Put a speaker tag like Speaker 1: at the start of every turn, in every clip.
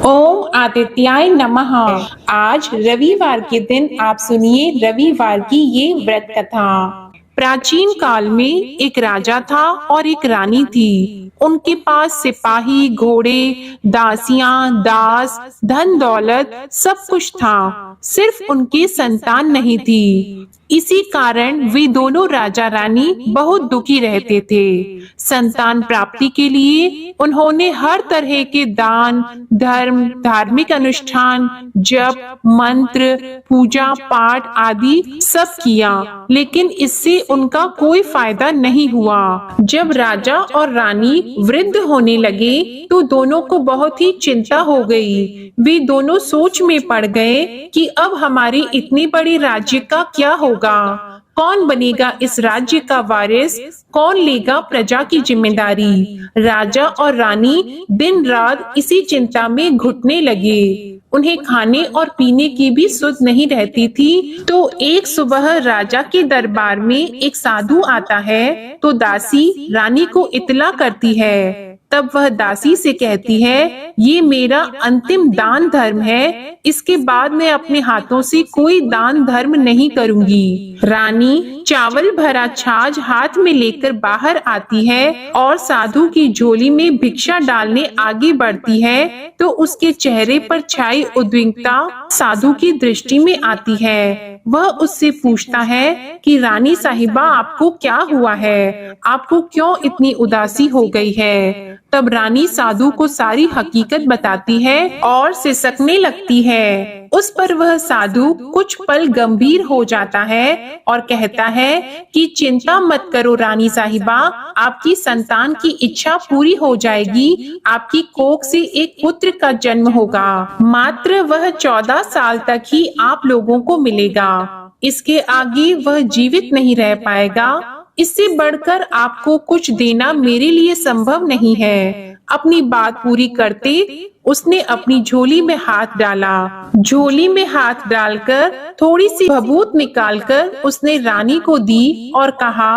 Speaker 1: ओम आदित्याय नमः। आज रविवार के दिन आप सुनिए रविवार की ये व्रत कथा। प्राचीन काल में एक राजा था और एक रानी थी। उनके पास सिपाही, घोड़े, दासियां, दास, धन दौलत सब कुछ था, सिर्फ उनकी संतान नहीं थी। इसी कारण वे दोनों राजा रानी बहुत दुखी रहते थे। संतान प्राप्ति के लिए उन्होंने हर तरह के दान, धर्म, धार्मिक अनुष्ठान, जप, मंत्र, पूजा पाठ आदि सब किया, लेकिन इससे उनका कोई फायदा नहीं हुआ। जब राजा और रानी वृद्ध होने लगे तो दोनों को बहुत ही चिंता हो गई। वे दोनों सोच में पड़ गए कि अब हमारे इतने बड़े राज्य का क्या होगा, कौन बनेगा इस राज्य का वारिस, कौन लेगा प्रजा की जिम्मेदारी। राजा और रानी दिन रात इसी चिंता में घुटने लगे। उन्हें खाने और पीने की भी सुध नहीं रहती थी। तो एक सुबह राजा के दरबार में एक साधु आता है तो दासी रानी को इत्तला करती है। तब वह दासी से कहती है, ये मेरा अंतिम दान धर्म है, इसके बाद मैं अपने हाथों से कोई दान धर्म नहीं करूंगी। रानी चावल भरा छाछ हाथ में लेकर बाहर आती है और साधु की झोली में भिक्षा डालने आगे बढ़ती है तो उसके चेहरे पर छाई उद्विग्नता साधु की दृष्टि में आती है। वह उससे पूछता है कि रानी साहिबा, आपको क्या हुआ है, आपको क्यों इतनी उदासी हो गई है। तब रानी साधु को सारी हकीकत बताती है और सिसकने लगती है। उस पर वह साधु कुछ पल गंभीर हो जाता है और कहता है कि चिंता मत करो रानी साहिबा, आपकी संतान की इच्छा पूरी हो जाएगी, आपकी कोख से एक पुत्र का जन्म होगा। मात्र वह 14 साल तक ही आप लोगों को मिलेगा, इसके आगे वह जीवित नहीं रह पाएगा। इससे बढ़कर आपको कुछ देना मेरे लिए संभव नहीं है। अपनी बात पूरी करते उसने अपनी झोली में हाथ डाला। झोली में हाथ डालकर थोड़ी सी भभूत निकालकर उसने रानी को दी और कहा,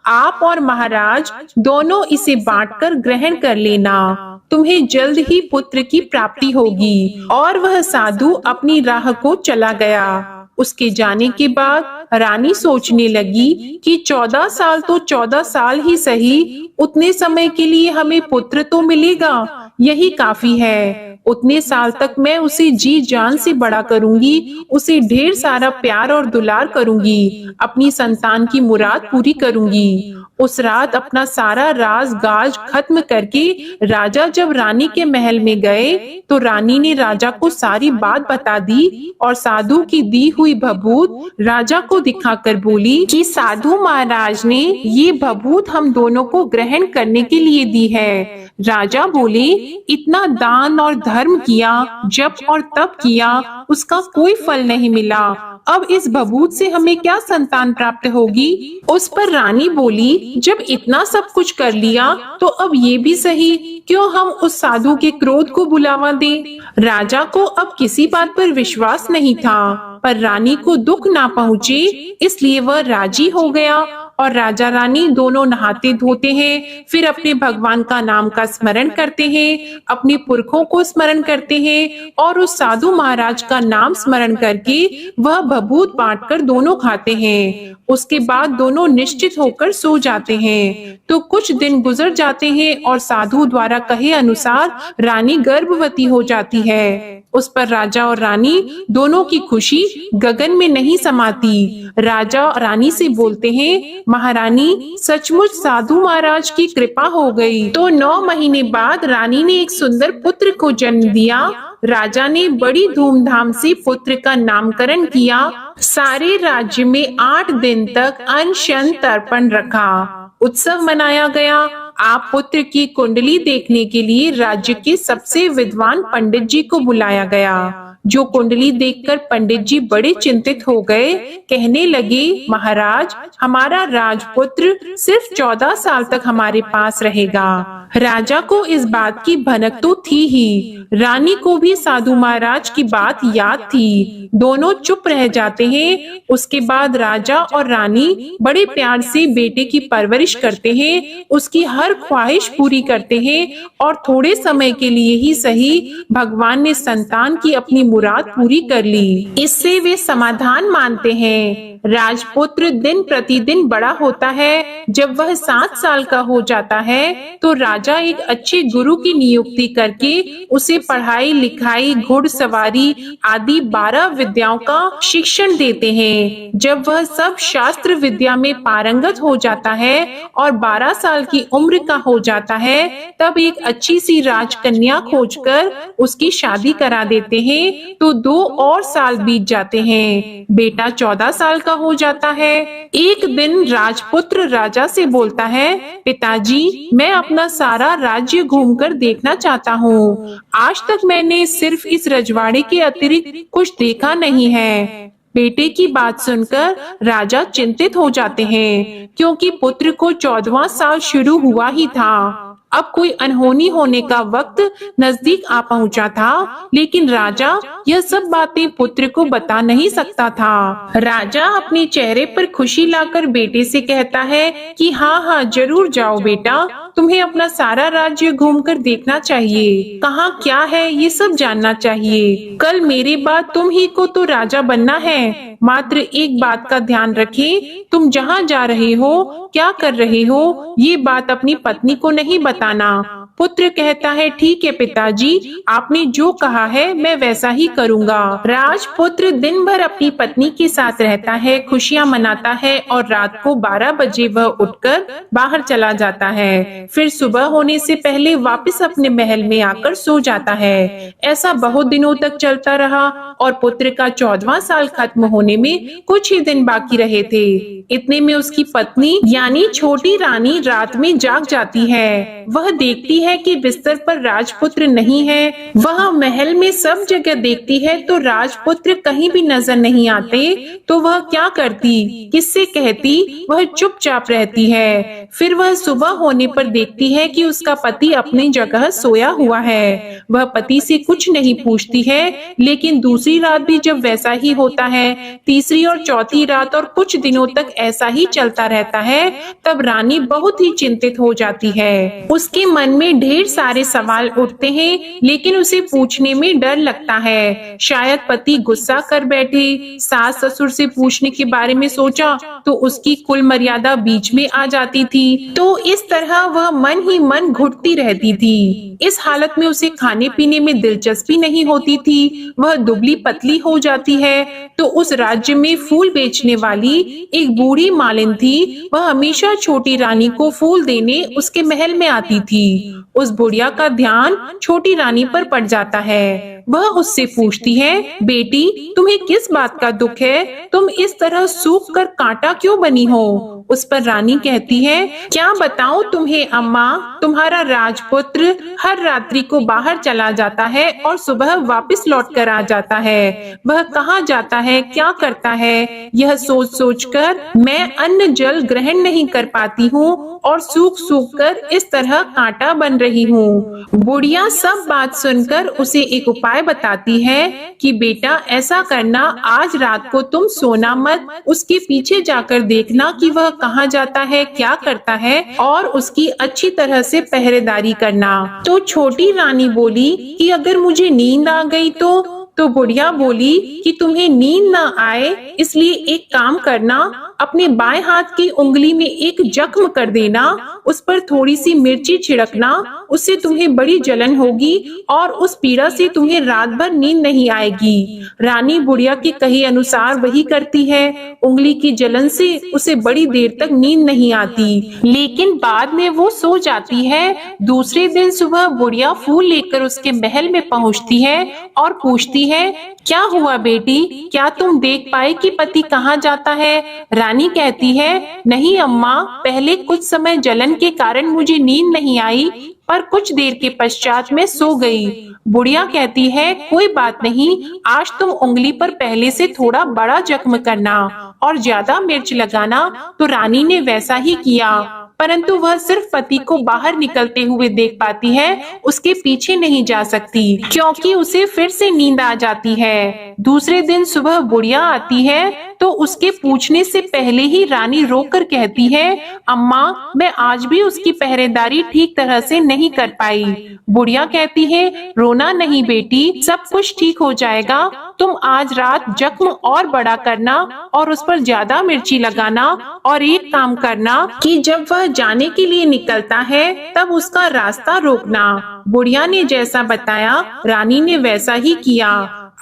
Speaker 1: आप और महाराज दोनों इसे बांटकर ग्रहण कर लेना, तुम्हें जल्द ही पुत्र की प्राप्ति होगी। और वह साधु अपनी राह को चला गया। उसके जाने के बाद रानी सोचने लगी कि 14 साल तो 14 साल ही सही, उतने समय के लिए हमें पुत्र तो मिलेगा, यही काफी है। उतने साल तक मैं उसे जी जान से बड़ा करूंगी, उसे ढेर सारा प्यार और दुलार करूंगी, अपनी संतान की मुराद पूरी करूंगी। उस रात अपना सारा राज गाज खत्म करके राजा जब रानी के महल में गए तो रानी ने राजा को सारी बात बता दी और साधु की दी हुई भभूत राजा को दिखाकर बोली कि साधु महाराज ने ये भभूत हम दोनों को ग्रहण करने के लिए दी है। राजा बोले, इतना दान और धर्म किया, जप और तप किया, उसका कोई फल नहीं मिला, अब इस भभूत से हमें क्या संतान प्राप्त होगी। उस पर रानी बोली, जब इतना सब कुछ कर लिया तो अब ये भी सही, क्यों हम उस साधु के क्रोध को बुलावा दें। राजा को अब किसी बात पर विश्वास नहीं था, पर रानी को दुख ना पहुँचे इसलिए वह राजी हो गया और राजा रानी दोनों नहाते धोते हैं, फिर अपने भगवान का नाम का स्मरण करते हैं, अपने पुरखों को स्मरण करते हैं और उस साधु महाराज का नाम स्मरण करके वह भभूत बांटकर दोनों खाते हैं। उसके बाद दोनों निश्चित होकर सो जाते हैं। तो कुछ दिन गुजर जाते हैं और साधु द्वारा कहे अनुसार रानी गर्भवती हो जाती है। उस पर राजा और रानी दोनों की खुशी गगन में नहीं समाती। राजा रानी से बोलते हैं, महारानी सचमुच साधु महाराज की कृपा हो गई। तो 9 महीने बाद रानी ने एक सुंदर पुत्र को जन्म दिया। राजा ने बड़ी धूमधाम से पुत्र का नामकरण किया। सारे राज्य में 8 दिन तक अनशन तर्पण रखा, उत्सव मनाया गया। आप पुत्र की कुंडली देखने के लिए राज्य के सबसे विद्वान पंडित जी को बुलाया गया। जो कुंडली देखकर पंडित जी बड़े चिंतित हो गए। कहने लगे, महाराज, हमारा राजपुत्र सिर्फ 14 साल तक हमारे पास रहेगा। राजा को इस बात की भनक तो थी ही, रानी को भी साधु महाराज की बात याद थी। दोनों चुप रह जाते हैं। उसके बाद राजा और रानी बड़े प्यार से बेटे की परवरिश करते हैं, उसकी हर ख्वाहिश पूरी करते हैं और थोड़े समय के लिए ही सही भगवान ने संतान की अपनी मुराद पूरी कर ली। इससे वे समाधान मानते हैं। राजपुत्र दिन प्रतिदिन बड़ा होता है। जब वह 7 साल का हो जाता है तो राजा एक अच्छे गुरु की नियुक्ति करके उसे पढ़ाई लिखाई, घुड़सवारी आदि 12 विद्याओं का शिक्षण देते हैं। जब वह सब शास्त्र विद्या में पारंगत हो जाता है और 12 साल की उम्र का हो जाता है, तब एक अच्छी सी राजकन्या खोजकर उसकी शादी करा देते हैं। तो 2 और साल बीत जाते हैं। बेटा 14 साल का हो जाता है। एक दिन राजपुत्र राजा से बोलता है, पिताजी, मैं अपना सारा राज्य घूमकर देखना चाहता हूँ। आज तक मैंने सिर्फ इस रजवाड़े के अतिरिक्त कुछ देखा नहीं है। बेटे की बात सुनकर राजा चिंतित हो जाते हैं, क्योंकि पुत्र को 14वां साल शुरू हुआ ही था। अब कोई अनहोनी होने का वक्त नजदीक आ पहुंचा था, लेकिन राजा यह सब बातें पुत्र को बता नहीं सकता था। राजा अपने चेहरे पर खुशी लाकर बेटे से कहता है कि हाँ हाँ, जरूर जाओ बेटा, तुम्हें अपना सारा राज्य घूमकर देखना चाहिए। कहाँ क्या है ये सब जानना चाहिए। कल मेरे बाद तुम ही को तो राजा बनना है। मात्र एक बात का ध्यान रखें, तुम जहाँ जा रहे हो, क्या कर रहे हो, ये बात अपनी पत्नी को नहीं बताना। पुत्र कहता है, ठीक है पिताजी, आपने जो कहा है मैं वैसा ही करूँगा। राजपुत्र दिन भर अपनी पत्नी के साथ रहता है, खुशियाँ मनाता है और रात को 12 बजे वह उठकर बाहर चला जाता है। फिर सुबह होने से पहले वापस अपने महल में आकर सो जाता है। ऐसा बहुत दिनों तक चलता रहा और पुत्र का 14वां साल खत्म होने में कुछ ही दिन बाकी रहे थे। इतने में उसकी पत्नी यानी छोटी रानी रात में जाग जाती है। वह देखती है कि बिस्तर पर राजपुत्र नहीं है। वह महल में सब जगह देखती है तो राजपुत्र कहीं भी नजर नहीं आते। तो वह क्या करती, किससे कहती? वह चुपचाप रहती है। फिर वह सुबह होने पर देखती है कि उसका पति अपनी जगह सोया हुआ है। वह पति से कुछ नहीं पूछती है, लेकिन दूसरी रात भी जब वैसा ही होता है, तीसरी और चौथी रात और कुछ दिनों तक ऐसा ही चलता रहता है, तब रानी बहुत ही चिंतित हो जाती है। उसके मन में ढेर सारे सवाल उठते हैं, लेकिन उसे पूछने में डर लगता है। शायद पति गुस्सा कर बैठे। सास ससुर से पूछने के बारे में सोचा तो उसकी कुल मर्यादा बीच में आ जाती थी। तो इस तरह वह मन ही मन घुटती रहती थी। इस हालत में उसे खाने पीने में दिलचस्पी नहीं होती थी। वह दुबली पतली हो जाती है। तो उस राज्य में फूल बेचने वाली एक बूढ़ी मालिन थी। वह हमेशा छोटी रानी को फूल देने उसके महल में आती थी। उस बुढ़िया का ध्यान छोटी रानी पर पड़ जाता है। वह उससे पूछती है, बेटी, तुम्हें किस बात का दुख है? तुम इस तरह सूख कर कांटा क्यों बनी हो? उस पर रानी कहती है, क्या बताऊं तुम्हें अम्मा, तुम्हारा राजपुत्र हर रात्रि को बाहर चला जाता है और सुबह वापस लौट कर आ जाता है। वह कहाँ जाता है, क्या करता है, यह सोच सोच कर मैं अन्न जल ग्रहण नहीं कर पाती हूँ और सूख सूख कर इस तरह कांटा बन रही हूँ। बुढ़िया सब बात सुनकर उसे एक उपाय बताती है कि बेटा ऐसा करना, आज रात को तुम सोना मत, उसके पीछे जाकर देखना कि वह कहाँ जाता है, क्या करता है और उसकी अच्छी तरह से पहरेदारी करना। तो छोटी रानी बोली कि अगर मुझे नींद आ गई तो बुढ़िया बोली कि तुम्हें नींद ना आए इसलिए एक काम करना, अपने बाएं हाथ की उंगली में एक जख्म कर देना, उस पर थोड़ी सी मिर्ची छिड़कना, उससे तुम्हें बड़ी जलन होगी और उस पीड़ा से तुम्हें रात भर नींद नहीं आएगी। रानी बुढ़िया के कहे अनुसार वही करती है। उंगली की जलन से उसे बड़ी देर तक नींद नहीं आती, लेकिन बाद में वो सो जाती है। दूसरे दिन सुबह बुढ़िया फूल लेकर उसके महल में पहुंचती है और पूछती है, क्या हुआ बेटी, क्या तुम देख पाए कि पति कहाँ जाता है? रानी कहती है, नहीं अम्मा, पहले कुछ समय जलन के कारण मुझे नींद नहीं आई, पर कुछ देर के पश्चात मैं सो गई। बुढ़िया कहती है, कोई बात नहीं, आज तुम उंगली पर पहले से थोड़ा बड़ा जख्म करना और ज्यादा मिर्च लगाना। तो रानी ने वैसा ही किया, परंतु वह सिर्फ पति को बाहर निकलते हुए देख पाती है, उसके पीछे नहीं जा सकती क्योंकि उसे फिर से नींद आ जाती है। दूसरे दिन सुबह बुढ़िया आती है तो उसके पूछने से पहले ही रानी रोकर कहती है, अम्मा, मैं आज भी उसकी पहरेदारी ठीक तरह से नहीं कर पाई। बुढ़िया कहती है, रोना नहीं बेटी, सब कुछ ठीक हो जाएगा। तुम आज रात जख्म और बड़ा करना और उस पर ज्यादा मिर्ची लगाना, और एक काम करना कि जब वह जाने के लिए निकलता है तब उसका रास्ता रोकना। बुढ़िया ने जैसा बताया रानी ने वैसा ही किया।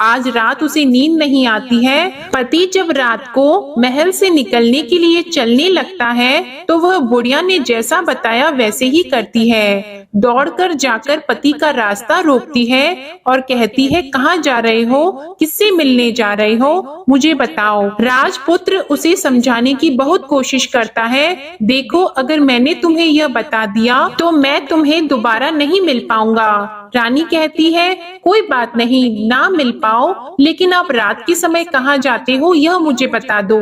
Speaker 1: आज रात उसे नींद नहीं आती है। पति जब रात को महल से निकलने के लिए चलने लगता है तो वह बुढ़िया ने जैसा बताया वैसे ही करती है। दौड़कर जाकर पति का रास्ता रोकती है और कहती है, कहाँ जा रहे हो, किससे मिलने जा रहे हो, मुझे बताओ। राजपुत्र उसे समझाने की बहुत कोशिश करता है। देखो, अगर मैंने तुम्हें यह बता दिया तो मैं तुम्हें दोबारा नहीं मिल पाऊंगा। रानी कहती है, कोई बात नहीं, ना मिल पाओ, लेकिन आप रात के समय कहाँ जाते हो यह मुझे बता दो।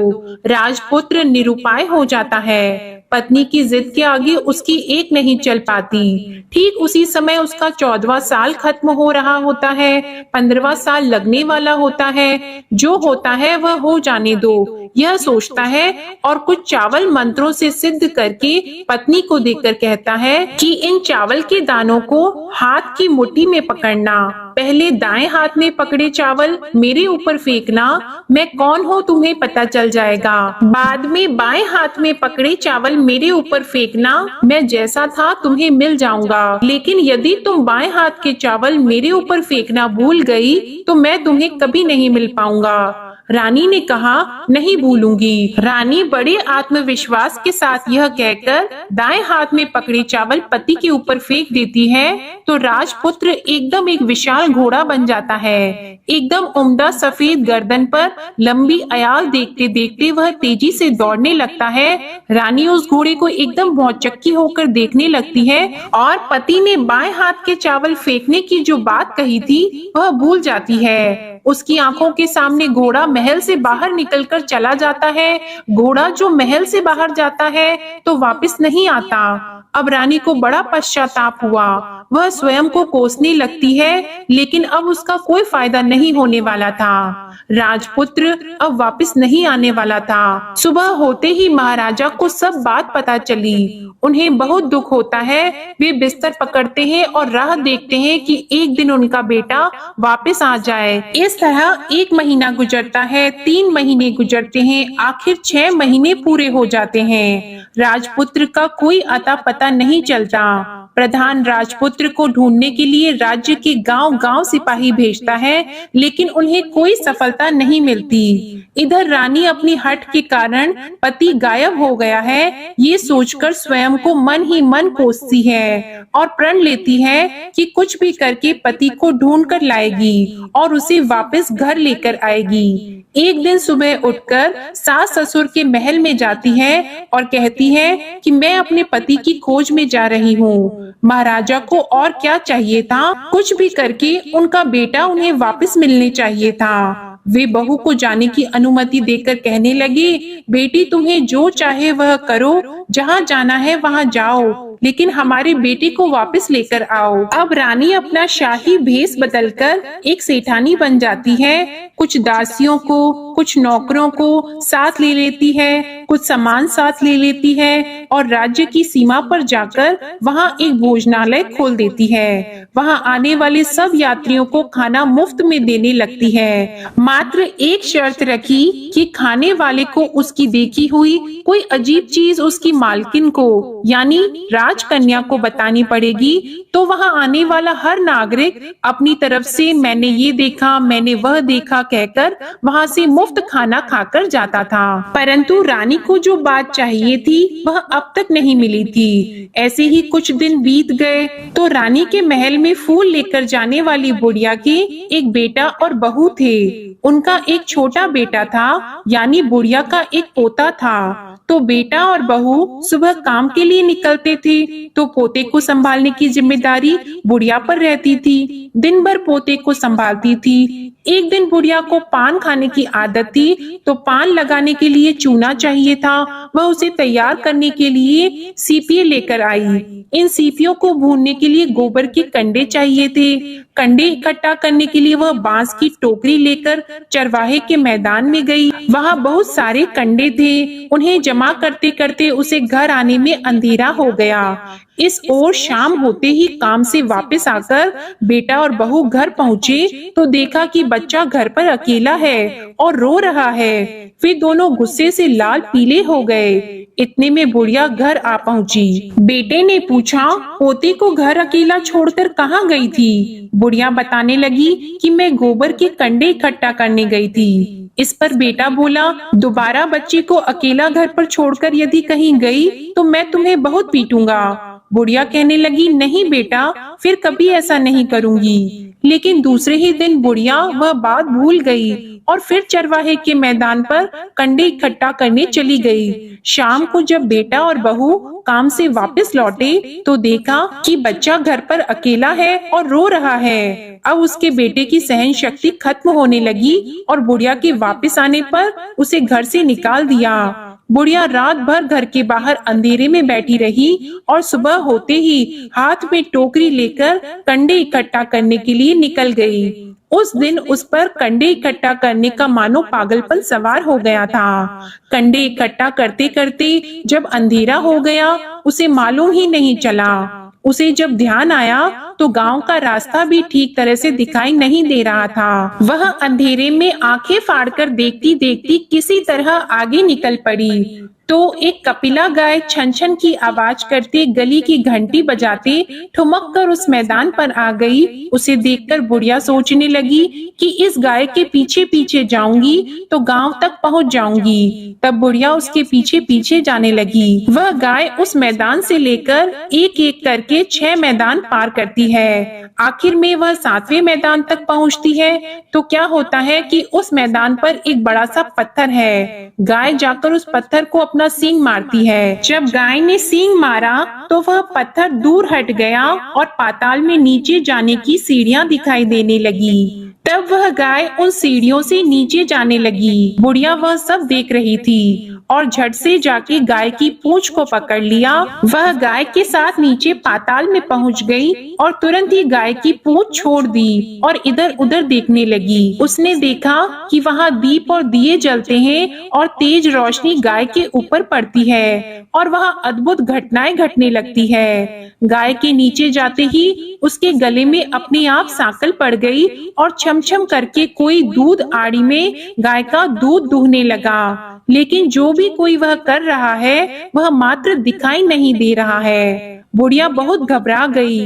Speaker 1: राजपुत्र निरुपाय हो जाता है। पत्नी की जिद के आगे उसकी एक नहीं चल पाती। ठीक उसी समय उसका 14वां साल खत्म हो रहा होता है, 15वां साल लगने वाला होता है। जो होता है वह हो जाने दो, यह सोचता है और कुछ चावल मंत्रों से सिद्ध करके पत्नी को देकर कहता है कि इन चावल के दानों को हाथ की मुट्ठी में पकड़ना। पहले दाएं हाथ में पकड़े चावल मेरे ऊपर फेंकना, मैं कौन हूँ तुम्हें पता चल जाएगा। बाद में बाएं हाथ में पकड़े चावल मेरे ऊपर फेंकना, मैं जैसा था तुम्हें मिल जाऊंगा। लेकिन यदि तुम बाएं हाथ के चावल मेरे ऊपर फेंकना भूल गई तो मैं तुम्हें कभी नहीं मिल पाऊंगा। रानी ने कहा, नहीं भूलूंगी। रानी बड़े आत्मविश्वास के साथ यह कहकर दाएं हाथ में पकड़े चावल पति के ऊपर फेंक देती है तो राजपुत्र एकदम एक विशाल घोड़ा बन जाता है। एकदम उम्दा सफेद गर्दन पर लंबी अयाल देखते देखते वह तेजी से दौड़ने लगता है। रानी उस घोड़े को एकदम भौचक्की होकर देखने लगती है और पति ने बाएं हाथ के चावल फेंकने की जो बात कही थी वह भूल जाती है। उसकी आंखों के सामने घोड़ा महल से बाहर निकलकर चला जाता है। घोड़ा जो महल से बाहर जाता है तो वापस नहीं आता। अब रानी को बड़ा पश्चाताप हुआ। वह स्वयं को कोसने लगती है, लेकिन अब उसका कोई फायदा नहीं होने वाला था। राजपुत्र अब वापस नहीं आने वाला था। सुबह होते ही महाराजा को सब बात पता चली। उन्हें बहुत दुख होता है। वे बिस्तर पकड़ते हैं और राह देखते हैं कि एक दिन उनका बेटा वापस आ जाए। इस तरह 1 महीना गुजरता है, 3 महीने गुजरते हैं, आखिर 6 महीने पूरे हो जाते हैं। राजपुत्र का कोई अता पता नहीं चलता। प्रधान राजपुत्र को ढूंढने के लिए राज्य के गांव-गांव सिपाही भेजता है, लेकिन उन्हें कोई सफलता नहीं मिलती। इधर रानी अपनी हठ के कारण पति गायब हो गया है, ये सोचकर स्वयं को मन ही मन कोसती है और प्रण लेती है कि कुछ भी करके पति को ढूंढ कर लाएगी और उसे वापस घर लेकर आएगी। एक दिन सुबह उठकर सास ससुर के महल में जाती है और कहती है कि मैं अपने पति की खोज में जा रही हूँ। महाराजा को और क्या चाहिए था, कुछ भी करके उनका बेटा उन्हें वापस मिलने चाहिए था। वे बहू को जाने की अनुमति देकर कहने लगे, बेटी तुम्हें जो चाहे वह करो, जहाँ जाना है वहाँ जाओ, लेकिन हमारे बेटे को वापस लेकर आओ। अब रानी अपना शाही भेष बदलकर एक सेठानी बन जाती है। कुछ दासियों को, कुछ नौकरों को साथ ले लेती है, कुछ सामान साथ ले लेती है और राज्य की सीमा पर जाकर वहाँ एक भोजनालय खोल देती है। वहाँ आने वाले सब यात्रियों को खाना मुफ्त में देने लगती है। मात्र एक शर्त रखी कि खाने वाले को उसकी देखी हुई कोई अजीब चीज उसकी मालकिन को यानी राजकन्या को बतानी पड़ेगी। तो वहाँ आने वाला हर नागरिक अपनी तरफ से मैंने ये देखा, मैंने वह देखा कहकर वहाँ से मुफ्त खाना खाकर जाता था। परंतु रानी को जो बात चाहिए थी वह अब तक नहीं मिली थी। ऐसे ही कुछ दिन बीत गए तो रानी के महल में फूल लेकर जाने वाली बुढ़िया के एक बेटा और बहू थे। उनका एक छोटा बेटा था, यानी बुढ़िया का एक पोता था। तो बेटा और बहू सुबह काम के लिए निकलते थे, तो पोते को संभालने की जिम्मेदारी बुढ़िया पर रहती थी। दिन भर पोते को संभालती थी। एक दिन बुढ़िया को पान खाने की आदत थी, तो पान लगाने के लिए चूना चाहिए था। वह उसे तैयार करने के लिए सीपिये लेकर आई। इन सीपियों को भूनने के लिए गोबर के कंडे चाहिए थे। कंडे इकट्ठा करने के लिए वह बांस की टोकरी लेकर चरवाहे के मैदान में गई। वहाँ बहुत सारे कंडे थे। उन्हें जमा करते करते उसे घर आने में अंधेरा हो गया। इस ओर शाम होते ही काम से वापस आकर बेटा और बहू घर पहुँचे, तो देखा कि बच्चा घर पर अकेला है और रो रहा है। वे दोनों गुस्से से लाल पीले हो गए। इतने में बुढ़िया घर आ पहुंची। बेटे ने पूछा, पोते को घर अकेला छोड़कर कहाँ गई थी? बुढ़िया बताने लगी कि मैं गोबर के कंडे इकट्ठा करने गई थी। इस पर बेटा बोला, दोबारा बच्चे को अकेला घर पर छोड़कर यदि कहीं गई तो मैं तुम्हें बहुत पीटूंगा। बुढ़िया कहने लगी, नहीं बेटा, फिर कभी ऐसा नहीं करूंगी। लेकिन दूसरे ही दिन बुढ़िया वह बात भूल गई और फिर चरवाहे के मैदान पर कंडे इकट्ठा करने चली गई। शाम को जब बेटा और बहू काम से वापस लौटे, तो देखा कि बच्चा घर पर अकेला है और रो रहा है। अब उसके बेटे की सहन शक्ति खत्म होने लगी और बुढ़िया के वापस आने पर उसे घर से निकाल दिया। बुढ़िया रात भर घर के बाहर अंधेरे में बैठी रही और सुबह होते ही हाथ में टोकरी लेकर कंडे इकट्ठा करने के लिए निकल गई। उस दिन उस पर कंडे इकट्ठा करने का मानो पागलपन सवार हो गया था। कंडे इकट्ठा करते करते जब अंधेरा हो गया, उसे मालूम ही नहीं चला। उसे जब ध्यान आया तो गांव का रास्ता भी ठीक तरह से दिखाई नहीं दे रहा था। वह अंधेरे में आंखें फाड़कर देखती देखती किसी तरह आगे निकल पड़ी। तो एक कपिला गाय छन छन की आवाज करते गली की घंटी बजाते ठुमक कर उस मैदान पर आ गई। उसे देखकर बुढ़िया सोचने लगी कि इस गाय के पीछे पीछे जाऊंगी तो गांव तक पहुंच जाऊंगी। तब बुढ़िया उसके पीछे पीछे जाने लगी। वह गाय उस मैदान से लेकर एक एक करके 6 मैदान पार करती है। आखिर में वह 7वें मैदान तक पहुंचती है, तो क्या होता है कि उस मैदान पर एक बड़ा सा पत्थर है। गाय जाकर उस पत्थर को अपना सींग मारती है। जब गाय ने सींग मारा तो वह पत्थर दूर हट गया और पाताल में नीचे जाने की सीढ़ियां दिखाई देने लगी। तब वह गाय उन सीढ़ियों से नीचे जाने लगी। बुढ़िया वह सब देख रही थी और झट से जाके गाय की पूंछ को पकड़ लिया। वह गाय के साथ नीचे पाताल में पहुंच गई और तुरंत ही गाय की पूंछ छोड़ दी और इधर उधर देखने लगी। उसने देखा कि वहाँ दीप और दिए जलते हैं और तेज रोशनी गाय के ऊपर पड़ती है और वहाँ अद्भुत घटनाएं घटने लगती है। गाय के नीचे जाते ही उसके गले में अपने आप सांकल पड़ गई और छमछम करके कोई दूध आड़ी में गाय का दूध दूहने लगा। लेकिन जो भी कोई वह कर रहा है वह मात्र दिखाई नहीं दे रहा है। बुढ़िया बहुत घबरा गई,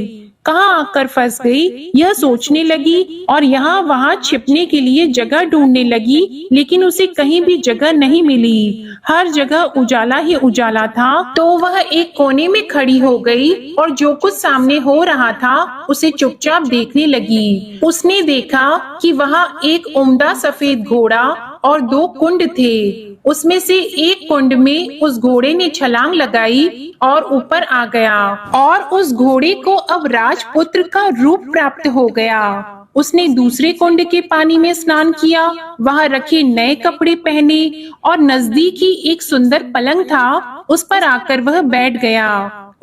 Speaker 1: कहाँ आकर फंस गई यह सोचने लगी और यहाँ वहाँ छिपने के लिए जगह ढूंढने लगी, लेकिन उसे कहीं भी जगह नहीं मिली। हर जगह उजाला ही उजाला था। तो वह एक कोने में खड़ी हो गई और जो कुछ सामने हो रहा था उसे चुपचाप देखने लगी। उसने देखा कि वहाँ एक उम्दा सफेद घोड़ा और 2 कुंड थे। उसमें से एक कुंड में उस घोड़े ने छलांग लगाई और ऊपर आ गया और उस घोड़े को अब राजपुत्र का रूप प्राप्त हो गया। उसने दूसरे कुंड के पानी में स्नान किया, वहाँ रखे नए कपड़े पहने और नजदीक ही एक सुंदर पलंग था, उस पर आकर वह बैठ गया।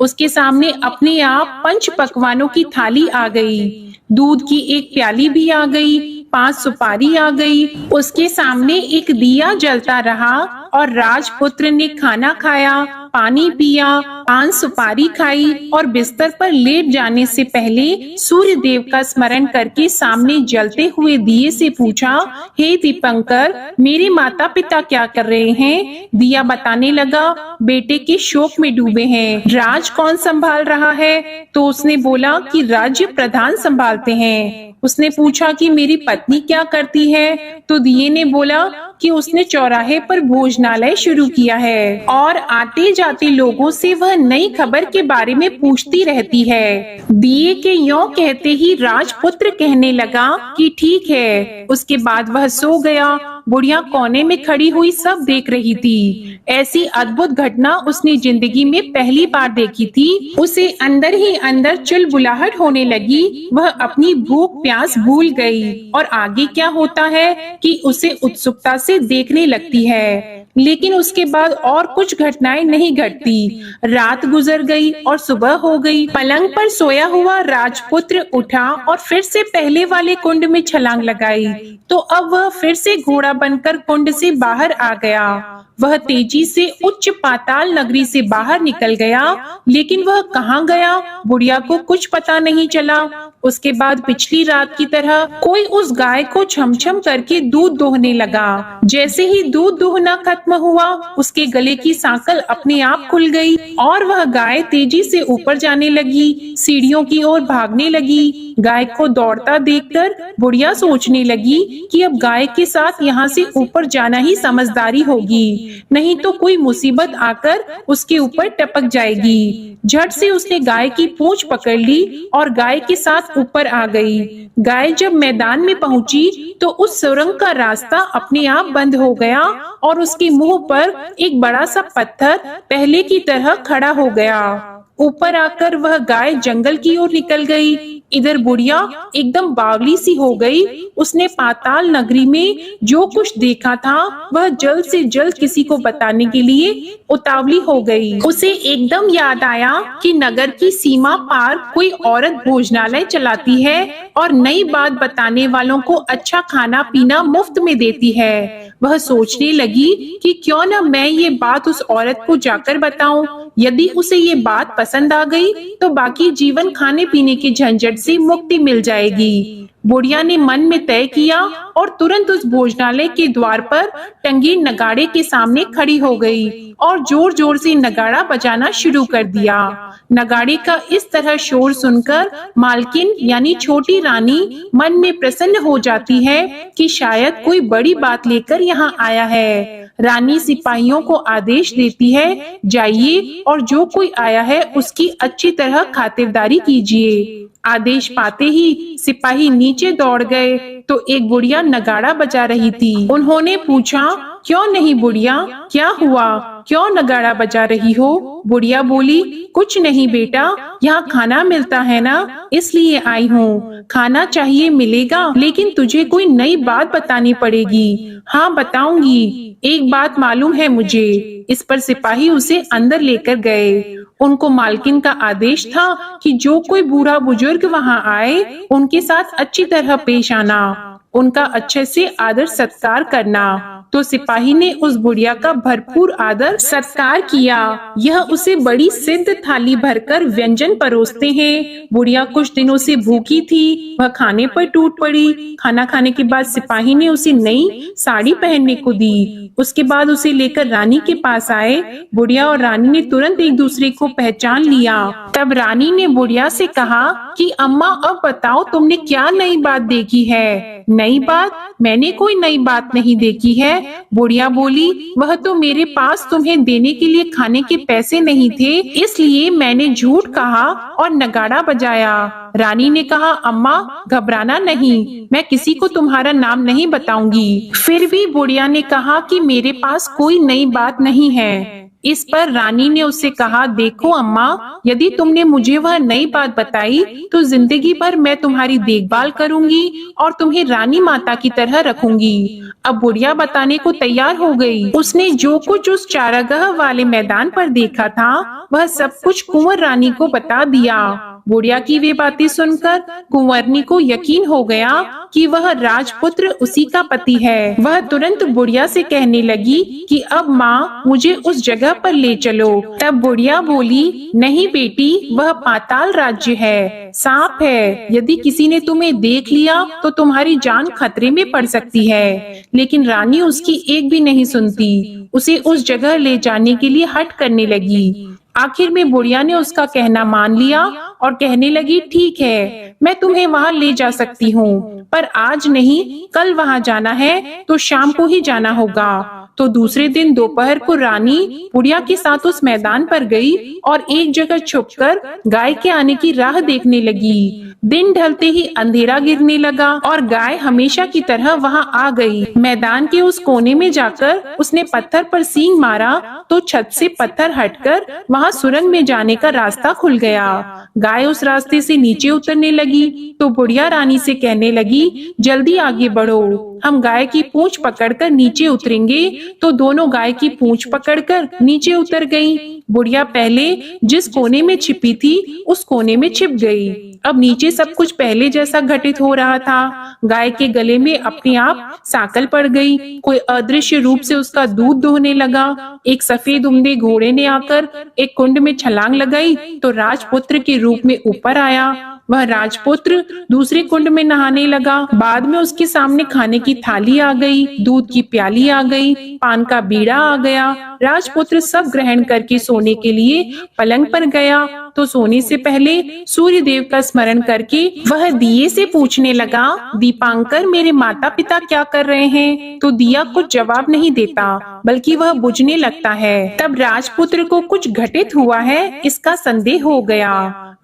Speaker 1: उसके सामने अपने आप 5 पकवानों की थाली आ गई। दूध की एक प्याली भी आ गई, 5 सुपारी आ गई। उसके सामने एक दिया जलता रहा और राजपुत्र ने खाना खाया, पानी पिया, 5 सुपारी खाई और बिस्तर पर लेट जाने से पहले सूर्य देव का स्मरण करके सामने जलते हुए दिए से पूछा, हे दीपंकर, मेरे माता पिता क्या कर रहे हैं? दिया बताने लगा, बेटे के शोक में डूबे हैं। राज कौन संभाल रहा है? तो उसने बोला कि राज्य प्रधान संभालते हैं। उसने पूछा कि मेरी पत्नी क्या करती है? तो दिए ने बोला कि उसने चौराहे पर भोजनालय शुरू किया है और आते जाते लोगों से वह नई खबर के बारे में पूछती रहती है। दिए के यों कहते ही राजपुत्र कहने लगा कि ठीक है। उसके बाद वह सो गया बुढ़िया कोने में खड़ी हुई सब देख रही थी। ऐसी अद्भुत घटना उसने जिंदगी में पहली बार देखी थी। उसे अंदर ही अंदर चुलबुलाहट होने लगी। वह अपनी भूख प्यास भूल गई और आगे क्या होता है कि उसे उत्सुकता से देखने लगती है। लेकिन उसके बाद और कुछ घटनाएं नहीं घटती। रात गुजर गई और सुबह हो गई। पलंग पर सोया हुआ राजपुत्र उठा और फिर से पहले वाले कुंड में छलांग लगाई। तो अब वह फिर से घोड़ा बनकर कुंड से बाहर आ गया। वह तेजी से उच्च पाताल नगरी से बाहर निकल गया, लेकिन वह कहाँ गया बुढ़िया को कुछ पता नहीं चला। उसके बाद पिछली रात की तरह कोई उस गाय को छमछम करके दूध दोहने लगा। जैसे ही दूध दोहना खत्म हुआ, उसके गले की सांकल अपने आप खुल गई और वह गाय तेजी से ऊपर जाने लगी, सीढ़ियों की ओर भागने लगी। गाय को दौड़ता देखकर बुढ़िया सोचने लगी कि अब गाय के साथ यहाँ से ऊपर जाना ही समझदारी होगी, नहीं तो कोई मुसीबत आकर उसके ऊपर टपक जाएगी। झट से उसने गाय की पूंछ पकड़ ली और गाय के साथ ऊपर आ गई। गाय जब मैदान में पहुंची तो उस सुरंग का रास्ता अपने आप बंद हो गया और उसके मुंह पर एक बड़ा सा पत्थर पहले की तरह खड़ा हो गया। ऊपर आकर वह गाय जंगल की ओर निकल गई। इधर बुढ़िया एकदम बावली सी हो गई। उसने पाताल नगरी में जो कुछ देखा था वह जल्द से जल्द किसी को बताने के लिए उतावली हो गई। उसे एकदम याद आया कि नगर की सीमा पार कोई औरत भोजनालय चलाती है और नई बात बताने वालों को अच्छा खाना पीना मुफ्त में देती है। वह सोचने लगी कि क्यों न मैं ये बात उस औरत को जाकर बताऊं। यदि उसे ये बात पसंद आ गई तो बाकी जीवन खाने पीने के झंझट से मुक्ति मिल जाएगी। बुढ़िया ने मन में तय किया और तुरंत उस भोजनालय के द्वार पर टंगे नगाड़े के सामने खड़ी हो गई और जोर जोर से नगाड़ा बजाना शुरू कर दिया। नगाड़े का इस तरह शोर सुनकर मालकिन यानी छोटी रानी मन में प्रसन्न हो जाती है कि शायद कोई बड़ी बात लेकर यहाँ आया है। रानी सिपाहियों को आदेश देती है, जाइए और जो कोई आया है उसकी अच्छी तरह खातिरदारी कीजिए। आदेश पाते ही सिपाही नीचे दौड़ गए तो एक बुढ़िया नगाड़ा बजा रही थी। उन्होंने पूछा, क्यों नहीं बुढ़िया, क्या हुआ, क्यों नगाड़ा बजा रही हो? बुढ़िया बोली, कुछ नहीं बेटा, यहाँ खाना मिलता है ना, इसलिए आई हूँ। खाना चाहिए मिलेगा, लेकिन तुझे कोई नई बात बतानी पड़ेगी। हाँ बताऊंगी, एक बात मालूम है मुझे। इस पर सिपाही उसे अंदर लेकर गए। उनको मालकिन का आदेश था कि जो कोई बूढ़ा बुजुर्ग वहाँ आए उनके साथ अच्छी तरह पेश आना, उनका अच्छे से आदर सत्कार करना। तो सिपाही ने उस बुढ़िया का भरपूर आदर सत्कार किया। यह उसे बड़ी सिद्ध थाली भरकर व्यंजन परोसते हैं। बुढ़िया कुछ दिनों से भूखी थी, वह खाने पर टूट पड़ी। खाना खाने के बाद सिपाही ने उसे नई साड़ी पहनने को दी। उसके बाद उसे लेकर रानी के पास आए। बुढ़िया और रानी ने तुरंत एक दूसरे को पहचान लिया। तब रानी ने बुढ़िया से कहा कि अम्मा अब बताओ तुमने क्या नई बात देखी है? नई बात? मैंने कोई नई बात नहीं देखी है। बुढ़िया बोली, वह तो मेरे पास तुम्हें देने के लिए खाने के पैसे नहीं थे, इसलिए मैंने झूठ कहा और नगाड़ा बजाया। रानी ने कहा, अम्मा घबराना नहीं, मैं किसी को तुम्हारा नाम नहीं बताऊंगी। फिर भी बुढ़िया ने कहा कि मेरे पास कोई नई बात नहीं है। इस पर रानी ने उससे कहा, देखो अम्मा, यदि तुमने मुझे वह नई बात बताई तो जिंदगी भर मैं तुम्हारी देखभाल करूंगी और तुम्हें रानी माता की तरह रखूंगी। अब बुढ़िया बताने को तैयार हो गई। उसने जो कुछ उस चारागाह वाले मैदान पर देखा था वह सब कुछ कुंवर रानी को बता दिया। बुढ़िया की वे बातें सुनकर कुंवरनी को यकीन हो गया कि वह राजपुत्र उसी का पति है। वह तुरंत बुढ़िया से कहने लगी कि अब माँ मुझे उस जगह पर ले चलो। तब बुढ़िया बोली, नहीं बेटी, वह पाताल राज्य है, सांप है। यदि किसी ने तुम्हें देख लिया तो तुम्हारी जान खतरे में पड़ सकती है। लेकिन रानी उसकी एक भी नहीं सुनती। उसे उस जगह ले जाने के लिए हठ करने लगी। आखिर में बुढ़िया ने उसका कहना मान लिया और कहने लगी, ठीक है, मैं तुम्हें वहाँ ले जा सकती हूँ, पर आज नहीं, कल वहाँ जाना है तो शाम को ही जाना होगा। तो दूसरे दिन दोपहर को रानी बुढ़िया के साथ उस मैदान पर गई और एक जगह छुपकर गाय के आने की राह देखने लगी। दिन ढलते ही अंधेरा गिरने लगा और गाय हमेशा की तरह वहां आ गई। मैदान के उस कोने में जाकर उसने पत्थर पर सींग मारा तो छत से पत्थर हटकर वहां सुरंग में जाने का रास्ता खुल गया। गाय उस रास्ते से नीचे उतरने लगी तो बुढ़िया रानी से कहने लगी, जल्दी आगे बढ़ो, हम गाय की पूंछ पकड़कर नीचे उतरेंगे। तो दोनों गाय की पूंछ पकड़कर नीचे उतर गईं। बुढ़िया पहले जिस कोने में छिपी थी उस कोने में छिप गई। अब नीचे सब कुछ पहले जैसा घटित हो रहा था। गाय के गले में अपने आप सांकल पड़ गई। कोई अदृश्य रूप से उसका दूध दोहने लगा। एक सफेद उम्दे घोड़े ने आकर एक कुंड में छलांग लगाई तो राजपुत्र के रूप में ऊपर आया। वह राजपुत्र दूसरे कुंड में नहाने लगा। बाद में उसके सामने खाने की थाली आ गई, दूध की प्याली आ गई, पान का बीड़ा आ गया। राजपुत्र सब ग्रहण करके सोने के लिए पलंग पर गया तो सोने से पहले सूर्य देव का स्मरण करके वह दिए से पूछने लगा, दीपांकर मेरे माता पिता क्या कर रहे हैं? तो दिया कुछ जवाब नहीं देता बल्कि वह बुझने लगता है। तब राजपुत्र को कुछ घटित हुआ है इसका संदेह हो गया।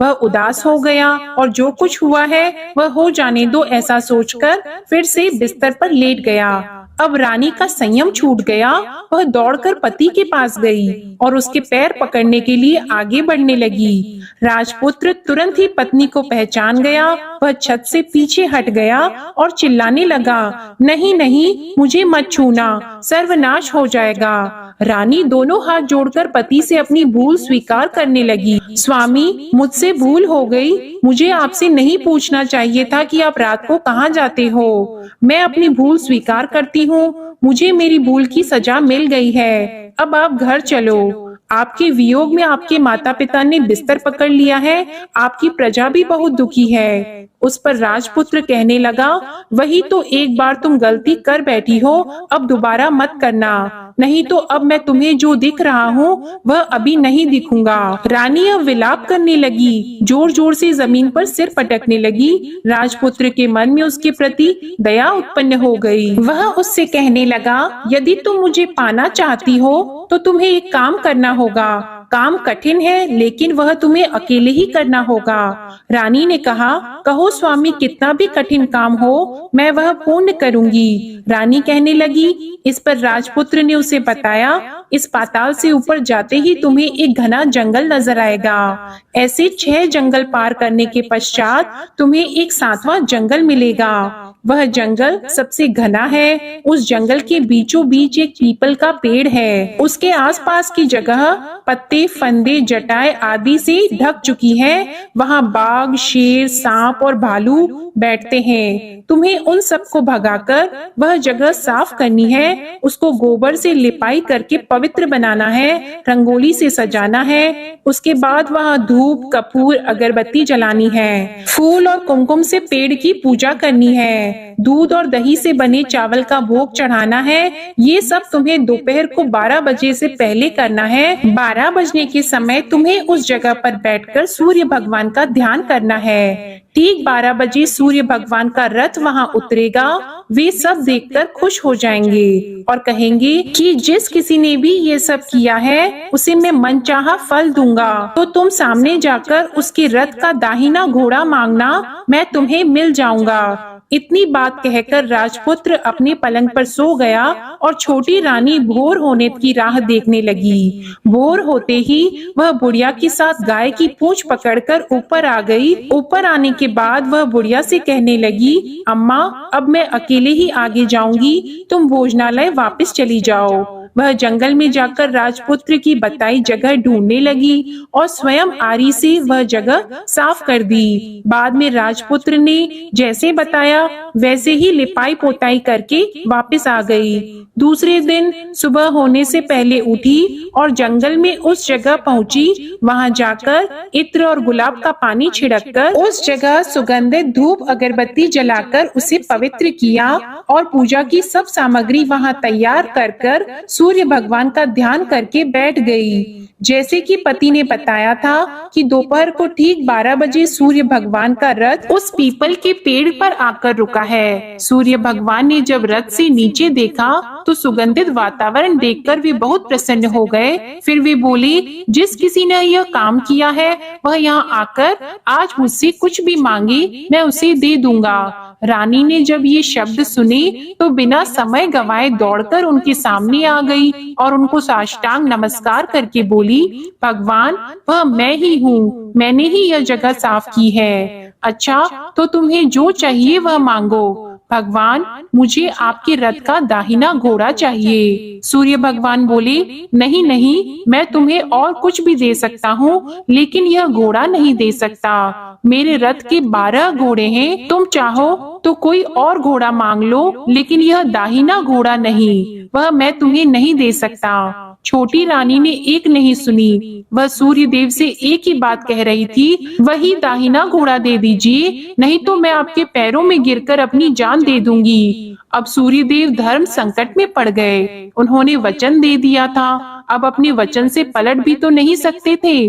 Speaker 1: वह उदास हो गया और जो कुछ हुआ है वह हो जाने दो ऐसा सोचकर फिर से बिस्तर पर लेट गया। अब रानी का संयम छूट गया। वह दौड़कर पति के पास गई और उसके पैर पकड़ने के लिए आगे बढ़ने लगी। राजपुत्र तुरंत ही पत्नी को पहचान गया। वह छत से पीछे हट गया और चिल्लाने लगा, नहीं नहीं, मुझे मत छूना, सर्वनाश हो जाएगा। रानी दोनों हाथ जोड़कर पति से अपनी भूल स्वीकार करने लगी। स्वामी, मुझसे भूल हो गई। मुझे आपसे नहीं पूछना चाहिए था कि आप रात को कहाँ जाते हो। मैं अपनी भूल स्वीकार करती हूँ। मुझे मेरी भूल की सजा मिल गई है। अब आप घर चलो। आपके वियोग में आपके माता पिता ने बिस्तर पकड़ लिया है। आपकी प्रजा भी बहुत दुखी है। उस पर राजपुत्र कहने लगा, वही तो एक बार तुम गलती कर बैठी हो, अब दोबारा मत करना, नहीं तो अब मैं तुम्हें जो दिख रहा हूँ वह अभी नहीं दिखूंगा। रानी अब विलाप करने लगी, जोर जोर से जमीन पर सिर पटकने लगी। राजपुत्र के मन में उसके प्रति दया उत्पन्न हो गई। वह उससे कहने लगा, यदि तुम मुझे पाना चाहती हो तो तुम्हें एक काम करना होगा। काम कठिन है लेकिन वह तुम्हें अकेले ही करना होगा। रानी ने कहा, कहो स्वामी, कितना भी कठिन काम हो मैं वह पूर्ण करूंगी। रानी कहने लगी। इस पर राजपुत्र ने उसे बताया, इस पाताल से ऊपर जाते ही तुम्हें एक घना जंगल नजर आएगा। ऐसे 6 जंगल पार करने के पश्चात तुम्हें एक 7वां जंगल मिलेगा। वह जंगल सबसे घना है। उस जंगल के बीचों बीच एक पीपल का पेड़ है। उसके आसपास की जगह पत्ते, फंदे, जटाएं आदि से ढक चुकी है। वहाँ बाघ, शेर, सांप और भालू बैठते हैं। तुम्हें उन सबको भगाकर वह जगह साफ करनी है। उसको गोबर से लिपाई करके पवित्र बनाना है, रंगोली से सजाना है। उसके बाद वहाँ धूप, कपूर, अगरबत्ती जलानी है। फूल और कुमकुम से पेड़ की पूजा करनी है। दूध और दही से बने चावल का भोग चढ़ाना है। ये सब तुम्हें दोपहर को 12 बजे से पहले करना है। 12 बजने के समय तुम्हें उस जगह पर बैठकर सूर्य भगवान का ध्यान करना है। ठीक 12 बजे सूर्य भगवान का रथ वहाँ उतरेगा। वे सब देखकर खुश हो जाएंगे और कहेंगे कि जिस किसी ने भी ये सब किया है उसे मैं मनचाहा फल दूंगा। तो तुम सामने जाकर उसके रथ का दाहिना घोड़ा मांगना, मैं तुम्हें मिल जाऊंगा। इतनी बात कहकर राजपुत्र अपने पलंग पर सो गया और छोटी रानी भोर होने की राह देखने लगी। भोर होते ही वह बुढ़िया के साथ गाय की पूंछ पकड़कर ऊपर आ गई। ऊपर आने के बाद वह बुढ़िया से कहने लगी, अम्मा, अब मैं अकेले ही आगे जाऊंगी, तुम भोजनालय वापस चली जाओ। वह जंगल में जाकर राजपुत्र की बताई जगह ढूंढने लगी और स्वयं आरी से वह जगह साफ कर दी। बाद में राजपुत्र ने जैसे बताया वैसे ही लिपाई पोताई करके वापस आ गई। दूसरे दिन सुबह होने से पहले उठी और जंगल में उस जगह पहुंची। वहां जाकर इत्र और गुलाब का पानी छिड़ककर उस जगह सुगंधित धूप अगरबत्ती जलाकर उसे पवित्र किया और पूजा की सब सामग्री वहां तैयार कर सूर्य भगवान का ध्यान करके बैठ गई। जैसे कि पति ने बताया था कि दोपहर को ठीक 12 बजे सूर्य भगवान का रथ उस पीपल के पेड़ पर आकर रुका है। सूर्य भगवान ने जब रथ से नीचे देखा तो सुगंधित वातावरण देखकर वे बहुत प्रसन्न हो गए। फिर वे बोले, जिस किसी ने यह काम किया है वह यहाँ आकर आज मुझसे कुछ भी मांगे मैं उसे दे दूंगा। रानी ने जब ये शब्द सुने तो बिना समय गंवाए दौड़कर उनके सामने आ गई और उनको साष्टांग नमस्कार करके बोली, भगवान वह मैं ही हूँ, मैंने ही यह जगह साफ की है। अच्छा, तो तुम्हें जो चाहिए वह मांगो। भगवान, मुझे आपके रथ का दाहिना घोड़ा चाहिए। सूर्य भगवान बोले, नहीं नहीं, मैं तुम्हें और कुछ भी दे सकता हूँ, लेकिन यह घोड़ा नहीं दे सकता। मेरे रथ के 12 घोड़े हैं, तुम चाहो तो कोई और घोड़ा मांग लो, लेकिन यह दाहिना घोड़ा नहीं, वह मैं तुम्हें नहीं दे सकता। छोटी रानी ने एक नहीं सुनी, वह सूर्य देव से एक ही बात कह रही थी, वही दाहिना घोड़ा दे दीजिए, नहीं तो मैं आपके पैरों में गिरकर अपनी जान दे दूंगी। अब सूर्य देव धर्म संकट में पड़ गए। उन्होंने वचन दे दिया था, अब अपने वचन से पलट भी तो नहीं सकते थे।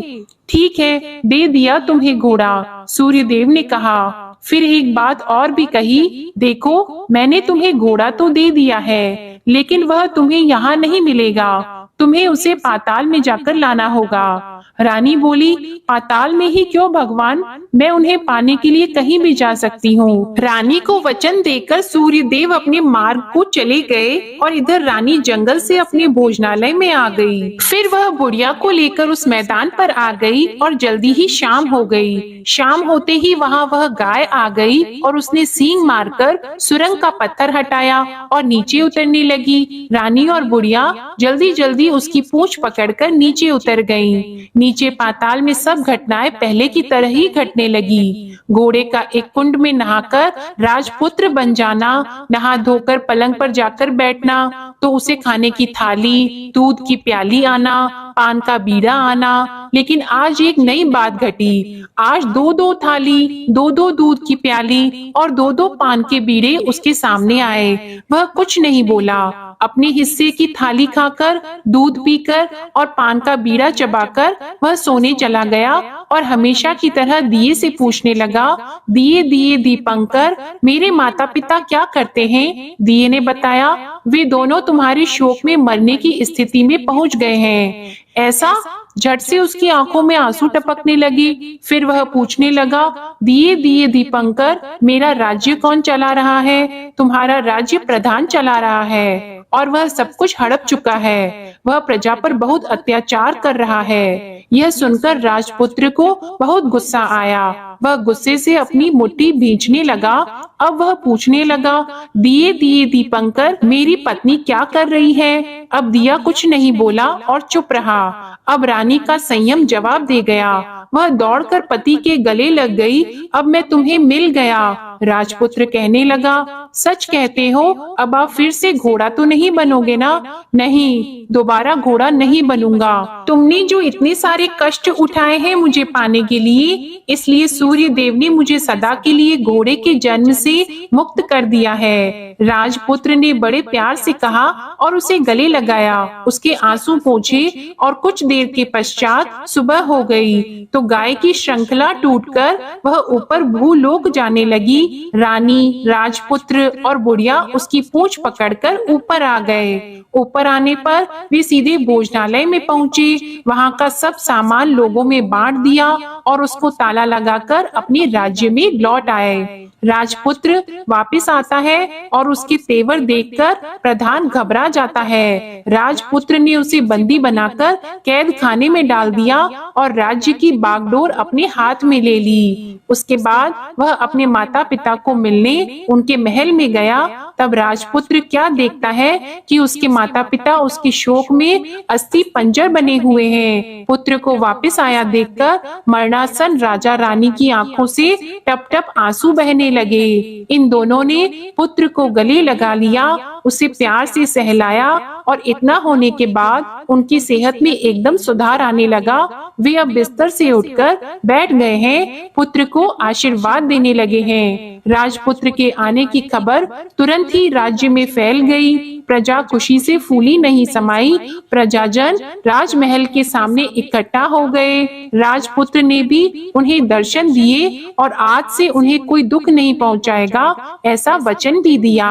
Speaker 1: ठीक है, दे दिया तुम्हें घोड़ा, सूर्य देव ने कहा। फिर एक बात और भी कही, देखो मैंने तुम्हें घोड़ा तो दे दिया है, लेकिन वह तुम्हें यहाँ नहीं मिलेगा, तुम्हें उसे पाताल में जाकर लाना होगा। रानी बोली, पाताल में ही क्यों भगवान, मैं उन्हें पाने के लिए कहीं भी जा सकती हूँ। रानी को वचन देकर सूर्य देव अपने मार्ग को चले गए और इधर रानी जंगल से अपने भोजनालय में आ गई। फिर वह बुढ़िया को लेकर उस मैदान पर आ गई और जल्दी ही शाम हो गई। शाम होते ही वहाँ वह गाय आ गई और उसने सींग मारकर सुरंग का पत्थर हटाया और नीचे उतरने लगी। रानी और बुढ़िया जल्दी जल्दी उसकी पूंछ पकड़कर नीचे उतर गईं। नीचे पाताल में सब घटनाएं पहले की तरह ही घटने लगी। घोड़े का एक कुंड में नहाकर राजपुत्र बन जाना, नहा धोकर पलंग पर जाकर बैठना, तो उसे खाने की थाली, दूध की प्याली आना, पान का बीड़ा आना। लेकिन आज एक नई बात घटी। आज 2-2 थाली, 2-2 दूध की प्याली और 2-2 पान के बीड़े उसके सामने आए। वह कुछ नहीं बोला। अपने हिस्से की थाली खाकर, दूध पीकर और पान का बीड़ा चबाकर वह सोने चला गया और हमेशा की तरह दिए से पूछने लगा, दिए दिए दीपंकर, मेरे माता पिता क्या करते हैं? दिए ने बताया, वे दोनों तुम्हारे शोक में मरने की स्थिति में पहुंच गए हैं। ऐसा? झट से उसकी आंखों में आंसू टपकने लगी। फिर वह पूछने लगा, दिए दिए दीपंकर, मेरा राज्य कौन चला रहा है? तुम्हारा राज्य प्रधान चला रहा है और वह सब कुछ हड़प चुका है। वह प्रजा पर बहुत अत्याचार कर रहा है। यह सुनकर राजपुत्र को बहुत गुस्सा आया। वह गुस्से से अपनी मुट्ठी भींचने लगा। अब वह पूछने लगा, दिए दिए दीपंकर, मेरी पत्नी क्या कर रही है? अब दिया कुछ नहीं बोला और चुप रहा। अब रानी का संयम जवाब दे गया। वह दौड़कर पति के गले लग गई। अब मैं तुम्हें मिल गया। राजपुत्र कहने लगा, सच कहते हो? अब आप फिर से घोड़ा तो नहीं बनोगे ना? नहीं, दोबारा घोड़ा नहीं बनूंगा। तुमने जो इतने सारे कष्ट उठाए हैं मुझे पाने के लिए, इसलिए सूर्य देव ने मुझे सदा के लिए घोड़े के जन्म से मुक्त कर दिया है। राजपुत्र ने बड़े प्यार से कहा और उसे गले लगाया। उसके आंसू पोंछे और कुछ देर के पश्चात सुबह हो गई तो गाय की श्रृंखला टूटकर वह ऊपर भूलोक जाने लगी। रानी, राजपुत्र और बुढ़िया उसकी पूंछ पकड़कर ऊपर आ गए। ऊपर आने पर वे सीधे भोजनालय में पहुंचे। वहां का सब सामान लोगों में बांट दिया और उसको ताला लगाकर अपने राज्य में लौट आए। राजपुत्र वापस आता है और उसके तेवर देखकर प्रधान घबरा जाता है। राजपुत्र ने उसे बंदी बनाकर कैद खाने में डाल दिया और राज्य की बागडोर अपने हाथ में ले ली। उसके बाद वह अपने माता पिता को मिलने उनके महल में गया। तब राजपुत्र क्या देखता है कि उसके माता पिता उसके शोक में अस्थि पंजर बने हुए हैं। पुत्र को वापस आया देखकर मरणासन राजा रानी की आंखों से टप टप आंसू बहने लगे। इन दोनों ने पुत्र को गले लगा लिया, उसे प्यार से सहलाया और इतना होने के बाद उनकी सेहत में एकदम सुधार आने लगा। वे अब बिस्तर से उठकर बैठ गए हैं, पुत्र को आशीर्वाद देने लगे हैं। राजपुत्र के आने की खबर तुरंत ही राज्य में फैल गई। प्रजा खुशी से फूली नहीं समाई। प्रजाजन राजमहल के सामने इकट्ठा हो गए। राजपुत्र ने भी उन्हें दर्शन दिए और आज से उन्हें कोई दुख नहीं पहुंचाएगा, ऐसा वचन भी दिया।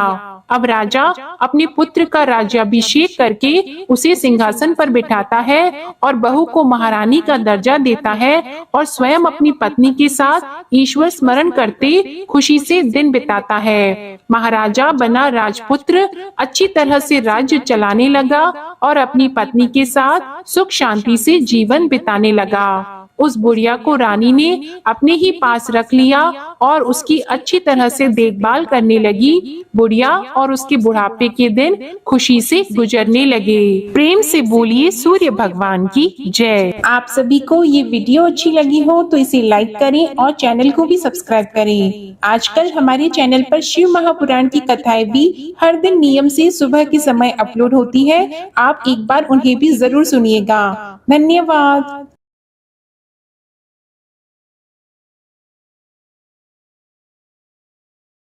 Speaker 1: अब राजा अपने पुत्र का राज्याभिषेक करके उसे सिंहासन पर बिठाता है और बहू को महारानी का दर्जा देता है और स्वयं अपनी पत्नी के साथ ईश्वर स्मरण करते खुशी से दिन बिताता है। महाराजा बना राजपुत्र अच्छी तरह से राज्य चलाने लगा और अपनी पत्नी के साथ सुख शांति से जीवन बिताने लगा। उस बुढ़िया को रानी ने अपने ही पास रख लिया और उसकी अच्छी तरह से देखभाल करने लगी। बुढ़िया और उसके बुढ़ापे के दिन खुशी से गुजरने लगे। प्रेम से बोलिए सूर्य भगवान की जय। आप सभी को ये वीडियो अच्छी लगी हो तो इसे लाइक करें और चैनल को भी सब्सक्राइब करें। आजकल हमारे चैनल पर शिव महापुराण की कथाएं भी हर दिन नियम से सुबह के समय अपलोड होती है। आप एक बार उन्हें भी जरूर सुनिएगा। धन्यवाद।